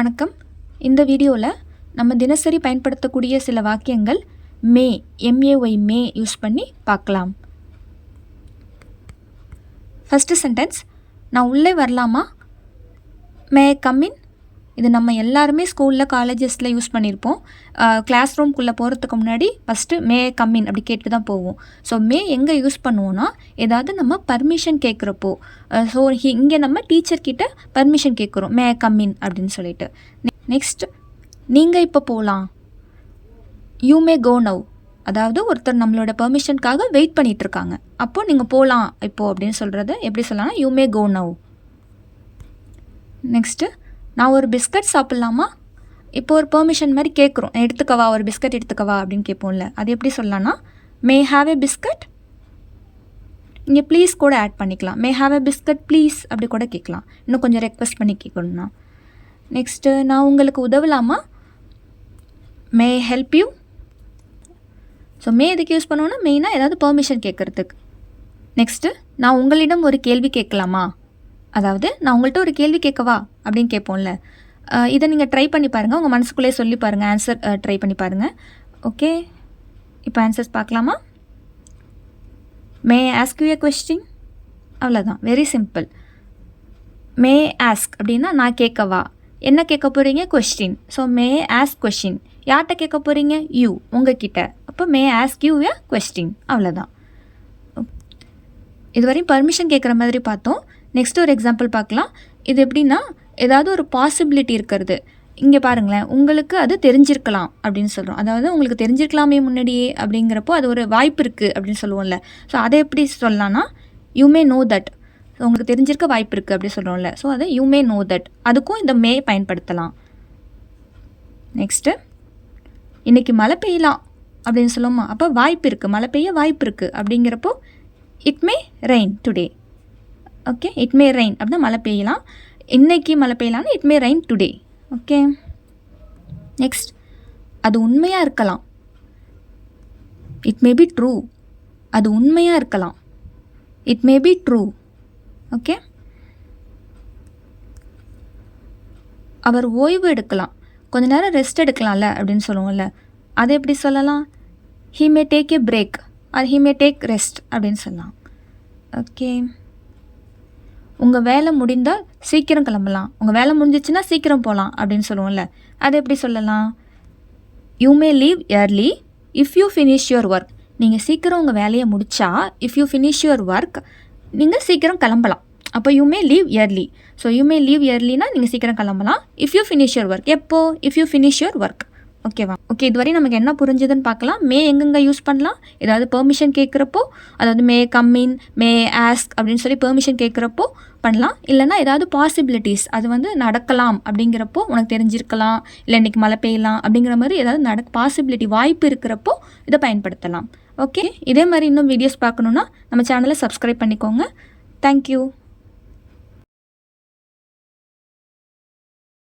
வணக்கம். இந்த வீடியோவில் நம்ம தினசரி பயன்படுத்தக்கூடிய சில வாக்கியங்கள் மே மே யூஸ் பண்ணி பார்க்கலாம். ஃபஸ்ட்டு சென்டென்ஸ், நான் உள்ளே வரலாமா? May come in. இது நம்ம எல்லாருமே ஸ்கூலில் காலேஜஸில் யூஸ் பண்ணியிருப்போம். கிளாஸ் ரூம்குள்ளே போகிறதுக்கு முன்னாடி ஃபஸ்ட்டு மே கம் இன் அப்படி கேட்டு தான் போவோம். ஸோ மே எங்கே யூஸ் பண்ணுவோன்னா, ஏதாவது நம்ம பர்மிஷன் கேட்குறப்போ. ஸோ இங்கே நம்ம டீச்சர்கிட்ட பர்மிஷன் கேட்குறோம், மே கம் இன் அப்படின்னு சொல்லிட்டு. நெக்ஸ்ட், நீங்கள் இப்போ போகலாம். You may go now. அதாவது ஒருத்தர் நம்மளோட பெர்மிஷனுக்காக வெயிட் பண்ணிகிட்ருக்காங்க. அப்போது நீங்கள் போகலாம் இப்போது அப்படின்னு சொல்கிறத எப்படி சொல்லலாம்னா, you may go now. Next, நான் ஒரு பிஸ்கட் சாப்பிட்லாமா? இப்போ ஒரு பெர்மிஷன் மாதிரி கேட்குறோம், எடுத்துக்கவா, ஒரு பிஸ்கட் எடுத்துக்கவா அப்படின்னு கேட்போம்ல. அது எப்படி சொல்லலாம்னா, மே ஹாவ் ஏ பிஸ்கட். இங்கே ப்ளீஸ் கூட ஆட் பண்ணிக்கலாம். May have a biscuit please அப்படி கூட கேட்கலாம், இன்னும் கொஞ்சம் ரெக்வஸ்ட் பண்ணி கேட்கணும்னா. நெக்ஸ்ட்டு, நான் உங்களுக்கு உதவலாமா? May help you. So may எதுக்கு யூஸ் பண்ணுவோன்னா, மெயினாக ஏதாவது பெர்மிஷன் கேட்குறதுக்கு. நெக்ஸ்ட்டு, நான் உங்களிடம் ஒரு கேள்வி கேட்கலாமா? அதாவது நான் உங்கள்கிட்ட ஒரு கேள்வி கேட்கவா அப்படின்னு கேட்போம்ல. இதை நீங்கள் ட்ரை பண்ணி பாருங்கள், உங்கள் மனசுக்குள்ளே சொல்லி பாருங்கள், ஆன்சர் ட்ரை பண்ணி பாருங்கள். ஓகே, இப்போ ஆன்சர்ஸ் பார்க்கலாமா? மே ஆஸ்க் யூ ஏ கொஸ்டின். அவ்வளோதான், வெரி சிம்பிள். மே ஆஸ்க் அப்படின்னா நான் கேட்கவா, என்ன கேட்க போகிறீங்க? கொஸ்டின். ஸோ மே ஆஸ்க் கொஸ்டின். யார்கிட்ட கேட்க போகிறீங்க? யூ, உங்ககிட்ட. அப்போ மே ஆஸ்க் யூ ஏ கொஸ்டின். அவ்வளோதான். இதுவரையும் பர்மிஷன் கேட்குற மாதிரி பார்த்தோம். நெக்ஸ்ட் ஒரு எக்ஸாம்பிள் பார்க்கலாம். இது எப்படின்னா, ஏதாவது ஒரு பாசிபிலிட்டி இருக்கிறது. இங்கே பாருங்களேன், உங்களுக்கு அது தெரிஞ்சிருக்கலாம் அப்படின்னு சொல்கிறோம். அதாவது உங்களுக்கு தெரிஞ்சிருக்கலாமே முன்னாடியே அப்படிங்கிறப்போ அது ஒரு வாய்ப்பு இருக்குது அப்படின்னு சொல்லுவோம்ல. ஸோ அதை எப்படி சொல்லலாம்னா, யூ மே நோ தட். உங்களுக்கு தெரிஞ்சிருக்க வாய்ப்பு இருக்குது அப்படி சொல்கிறோம்ல. ஸோ அதை யூ மே நோ தட், அதுக்கும் இந்த மே பயன்படுத்தலாம். நெக்ஸ்ட்டு, இன்றைக்கி மழை பெய்யலாம் அப்படின்னு சொல்லுவோமா. அப்போ வாய்ப்பு இருக்குது, மழை பெய்ய வாய்ப்பு இருக்குது அப்படிங்கிறப்போ it may rain today. Okay, it may rain அப்படின்னா மழை பெய்யலாம். இன்றைக்கி மழை பெய்யலாம்னா it may rain today. Okay. Next, அது உண்மையாக இருக்கலாம். It may be true. அது உண்மையாக இருக்கலாம். It may be true. Okay. அவர் ஓய்வு எடுக்கலாம், கொஞ்ச நேரம் ரெஸ்ட் எடுக்கலாம்ல அப்படின்னு சொல்லுவோம்ல. அதை எப்படி சொல்லலாம்? He may take a break or he may take rest அப்படின்னு சொல்லலாம். ஓகே. உங்கள் வேலை முடிந்தால் சீக்கிரம் கிளம்பலாம், உங்கள் வேலை முடிஞ்சிச்சுன்னா சீக்கிரம் போகலாம் அப்படின்னு சொல்லுவோம்ல. அதை எப்படி சொல்லலாம்? You may leave early if you finish your work. நீங்கள் சீக்கிரம் உங்கள் வேலையை முடித்தா, if you finish your work, நீங்கள் சீக்கிரம் கிளம்பலாம். அப்போ you may leave early. So you may leave இயர்லினா நீங்கள் சீக்கிரம் கிளம்பலாம். If you finish your work, எப்போ? If you finish your work. ஓகேவா? ஓகே, இதுவரை நமக்கு என்ன புரிஞ்சுதுன்னு பார்க்கலாம். மே எங்கெங்கே யூஸ் பண்ணலாம்? ஏதாவது பெர்மிஷன் கேட்குறப்போ, அதாவது may come in, May ask அப்படின்னு சொல்லி பெர்மிஷன் கேட்குறப்போ பண்ணலாம். இல்லைனா ஏதாவது பாசிபிலிட்டிஸ், அது வந்து நடக்கலாம் அப்படிங்கிறப்போ, உனக்கு தெரிஞ்சிருக்கலாம், இல்லை இன்றைக்கி மழை பெய்யலாம் அப்படிங்கிற மாதிரி ஏதாவது பாசிபிலிட்டி, வாய்ப்பு இருக்கிறப்போ இதை பயன்படுத்தலாம். ஓகே, இதே மாதிரி இன்னும் வீடியோஸ் பார்க்கணுன்னா நம்ம சேனலை சப்ஸ்கிரைப் பண்ணிக்கோங்க. தேங்க்யூ.